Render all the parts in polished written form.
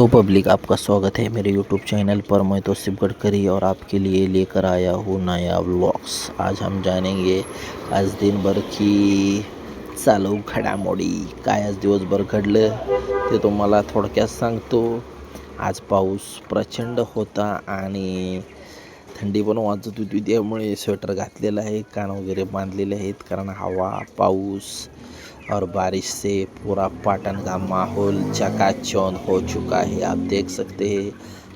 तो पब्लिक, आपका स्वागत है मेरे यूट्यूब चैनल पर। मैं तौसीफ गडकरी और आपके लिए लेकर आया हूँ नया व्लॉग्स। आज हम जानेंगे आज दिनभर की चालू घडामोडी, काय आज दिवसभर घडलं ते तुम्हाला थोडक्यात सांगतो। आज पाऊस प्रचंड होता आणि थंडी पण वाजत होती, त्यामुळे स्वेटर घातलेलं आहे, कान वगैरे बांधलेले आहेत, कारण हवा, पाऊस और बारिश से पूरा पाटन का माहौल चकाचौंध हो चुका है। आप देख सकते हैं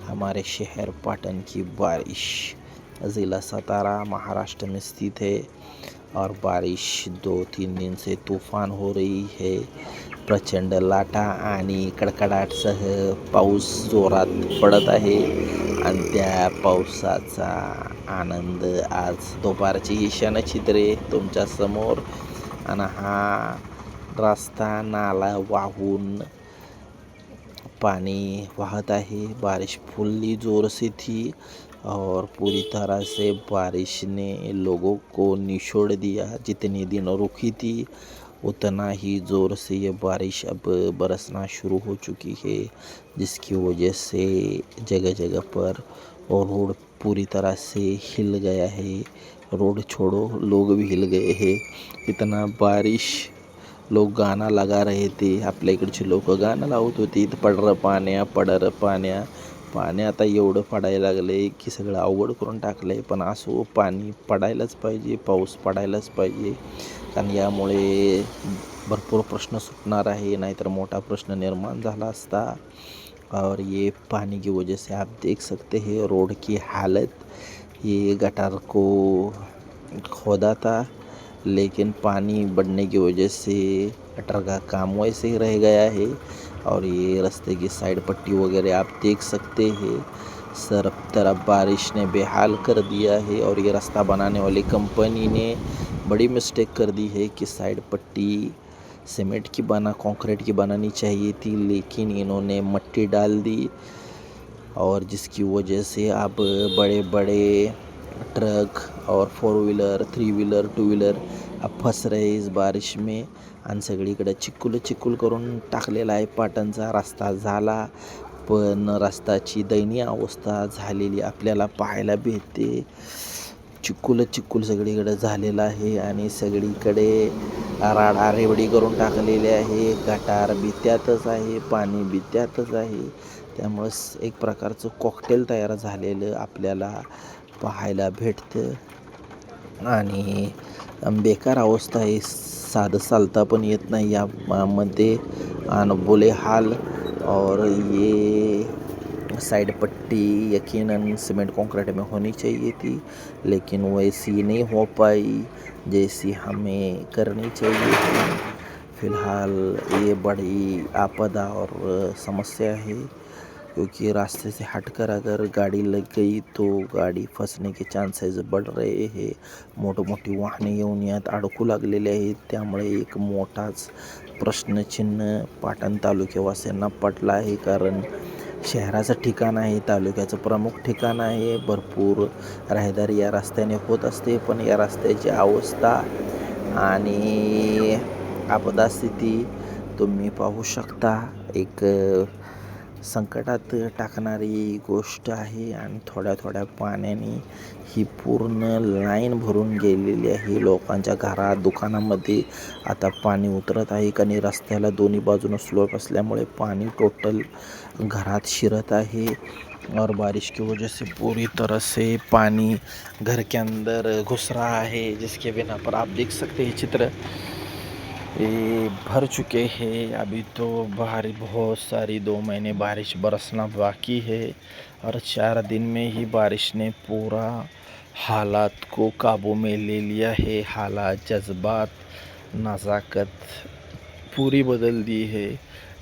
हमारे शहर पाटन की बारिश। ज़िला सतारा महाराष्ट्र में स्थित है और बारिश 2-3 दिन से तूफान हो रही है। प्रचंड लाटा आणि कडकडाटसह पाऊस जोरात पडत आहे आणि त्या पावसाचा आनंद आज दुपारची ही क्षणचित्रे तुमच्या समोर। आणि हा रास्ता नाला वाहून पानी वाहत है। बारिश फुल्ली ज़ोर से थी और पूरी तरह से बारिश ने लोगों को निचोड़ दिया। जितने दिन रुकी थी उतना ही ज़ोर से ये बारिश अब बरसना शुरू हो चुकी है, जिसकी वजह से जगह जगह पर और रोड पूरी तरह से हिल गया है। रोड छोड़ो, लोग भी हिल गए हैं। इतना बारिश, लोग गाणं लगा रहे थे, आपल्या इकडचे लोक गाणं लावत होते, पडर पाण्या। पाणी आता एवढं पडायला लागले की सगळं अवघड करून टाकलंय। पण असो, पाणी पडायलाच पाहिजे, पाऊस पडायलाच पाहिजे, कारण यामुळे भरपूर प्रश्न सुटणार आहे, नाहीतर मोठा प्रश्न निर्माण झाला असता। और ये पानी की वजह से आप देख सकते हैं रोड की हालत। ये गटार को खोदा था, लेकिन पानी बढ़ने की वजह से गटर का काम वैसे ही रह गया है। और ये रास्ते की साइड पट्टी वगैरह आप देख सकते हैं, सब तरफ बारिश ने बेहाल कर दिया है। और ये रास्ता बनाने वाली कंपनी ने बड़ी मिस्टेक कर दी है कि साइड पट्टी सीमेंट की कंक्रीट की बनानी चाहिए थी, लेकिन इन्होंने मट्टी डाल दी, और जिसकी वजह से अब बड़े बड़े ट्रक और 4 व्हीलर 3 व्हीलर 2 व्हीलर अब फस रहे इस बारिश में। आणि सगळीकडे चिक्कूल करून टाकलेला आहे पाटणचा रस्ता झाला, पण रस्त्याची दयनीय अवस्था झालेली आपल्याला पाहायला भेटते। चिक्कूल सगळीकडे झालेला आहे आणि सगळीकडे राडारेवडी करून टाकलेले आहे। गटार बी त्यातच आहे, पाणी बी त्यातच आहे, त्यामुळं एक प्रकारचं कॉकटेल तयार झालेलं आपल्याला पाहायला भेटतं आणि बेकार अवस्था आहे। साधं चालता पण येत नाही यामध्ये, आणि बुरे हाल। और ये साइड पट्टी यकीनन सीमेंट कंक्रीट में होनी चाहिए थी, लेकिन वैसी नहीं हो पाई जैसी हमें करनी चाहिए थी। फ़िलहाल ये बड़ी आपदा और समस्या है, क्योंकि रास्ते से हटकर अगर गाड़ी लग गई तो गाड़ी फंसने के चान्सेस बढ़ रहे हैं। मोठी वाहने येऊन यात अडकू लागलेले आहेत, त्यामुळे एक मोठाच प्रश्नचिन्ह पाटण तालुक्यावासियांना पडला आहे। कारण शहराचं ठिकाण आहे, तालुक्याचं प्रमुख ठिकाण आहे, भरपूर रहदारी या रस्त्याने होत असते, पण या रस्त्याची अवस्था आणि आपदा स्थिती तुम्ही पाहू शकता। एक संकटात टाकणारी गोष्ट आहे आणि थोड्या पाण्याने ही पूर्ण लाईन भरून गेलेली आहे। लोकांच्या घरात, दुकानामध्ये आता पाणी उतरत आहे, आणि रस्त्याला दोन्ही बाजूनं स्लोप असल्यामुळे पाणी टोटल घरात शिरत आहे। और बारिश की वजह से पूरी तरह से पानी घर के अंदर घुस रहा है, जिसके बिना पर आप देख सकते हैं चित्र ये भर चुके हैं। अभी तो बाहर बहुत सारी 2 महीने बारिश बरसना बाकी है, और 4 दिन में ही बारिश ने पूरा हालात को काबू में ले लिया है। हालात, जज्बात, नज़ाकत पूरी बदल दी है।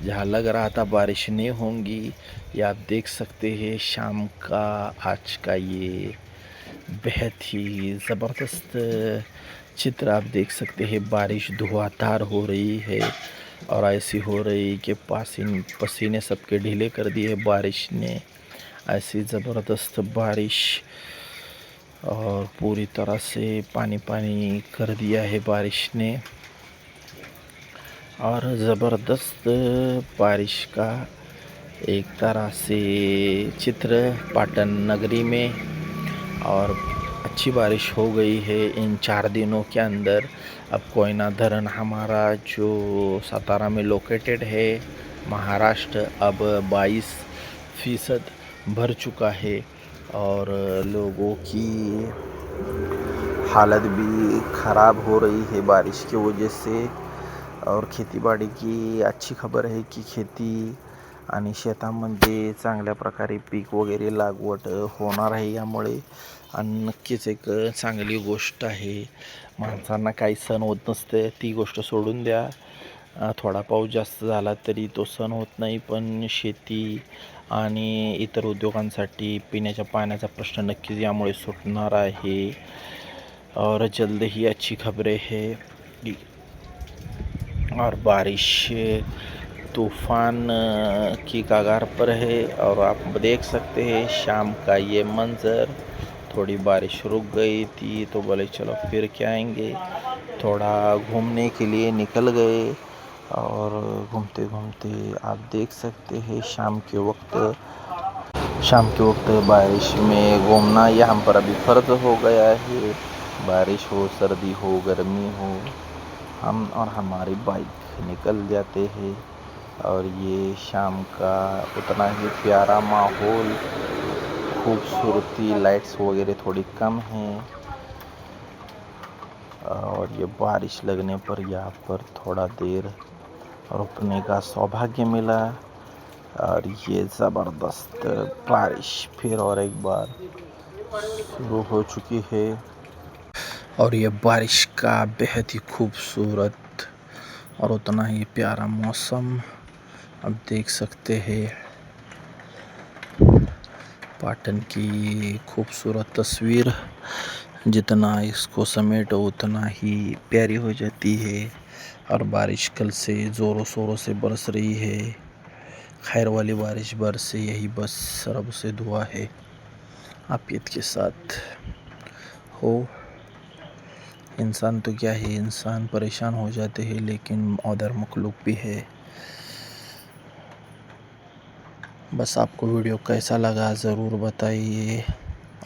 जहाँ लग रहा था बारिश नहीं होंगी, ये आप देख सकते हैं शाम का आज का ये बेहद ही ज़बरदस्त चित्र आप देख सकते हैं। बारिश धुआंधार हो रही है और ऐसी हो रही कि पसीने सबके ढीले कर दिए बारिश ने। ऐसी ज़बरदस्त बारिश और पूरी तरह से पानी कर दिया है बारिश ने। और ज़बरदस्त बारिश का एक तरह से चित्र पाटन नगरी में। और अच्छी बारिश हो गई है इन 4 दिनों के अंदर। अब कोयना धरण हमारा जो सातारा में लोकेटेड है महाराष्ट्र, अब 22% भर चुका है और लोगों की हालत भी ख़राब हो रही है बारिश की वजह से। और खेतीबाडी की अच्छी खबर आहे की खेती आणि शेतामध्ये चांगल्या प्रकारे पीक वगैरे लागवड होणार आहे यामुळे, आणि नक्कीच एक चांगली गोष्ट आहे। माणसांना काही सण होत नसते ती गोष्ट सोडून द्या, थोडा पाऊस जास्त झाला तरी तो सण होत नाही, पण शेती आणि इतर उद्योगांसाठी पिण्याच्या पाण्याचा प्रश्न नक्कीच यामुळे सुटणार आहे। और जल्द ही अच्छी खबरें है और बारिश तूफ़ान की कगार पर है। और आप देख सकते हैं शाम का ये मंज़र। थोड़ी बारिश रुक गई थी तो बोले चलो फिर क्या आएंगे, थोड़ा घूमने के लिए निकल गए। और घूमते घूमते आप देख सकते हैं शाम के वक्त बारिश में घूमना यहाँ पर अभी फ़र्ज हो गया है। बारिश हो, सर्दी हो, गर्मी हो, हम और हमारी बाइक निकल जाते हैं। और ये शाम का उतना ही प्यारा माहौल, खूबसूरती, लाइट्स वगैरह थोड़ी कम हैं। और ये बारिश लगने पर यहाँ पर थोड़ा देर रुकने का सौभाग्य मिला। और ये ज़बरदस्त बारिश फिर और एक बार शुरू हो चुकी है। और ये बारिश का बेहद ही खूबसूरत और उतना ही प्यारा मौसम आप देख सकते हैं। पाटन की खूबसूरत तस्वीर जितना इसको समेटो उतना ही प्यारी हो जाती है। और बारिश कल से ज़ोरों शोरों से बरस रही है। खैर वाली बारिश बरसे, यही बस रब से दुआ है आफियत के साथ हो। इंसान तो क्या है, इंसान परेशान हो जाते हैं, लेकिन अदर मखलूक भी है। बस आपको वीडियो कैसा लगा ज़रूर बताइए।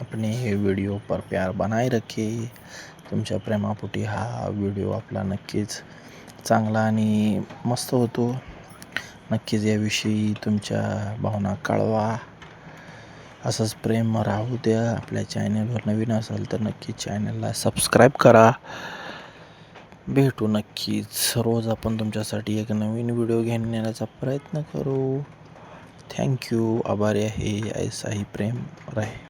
अपने वीडियो पर प्यार बनाए रखिए। तुमच्या प्रेमापोटी हा व्हिडिओ आपला नक्कीच चांगला आणि मस्त होतो। नक्कीच याविषयी तुमच्या भावना कळवा। असंच प्रेम राहू द्या। आपल्या चॅनलवर नवीन असाल तर नक्की चॅनलला सबस्क्राईब करा। भेटू नक्कीच रोज आपण तुमच्यासाठी एक नवीन व्हिडिओ घेऊन येण्याचा प्रयत्न करू। थँक्यू, आभारी आहे। ऐसा ही प्रेम रहे।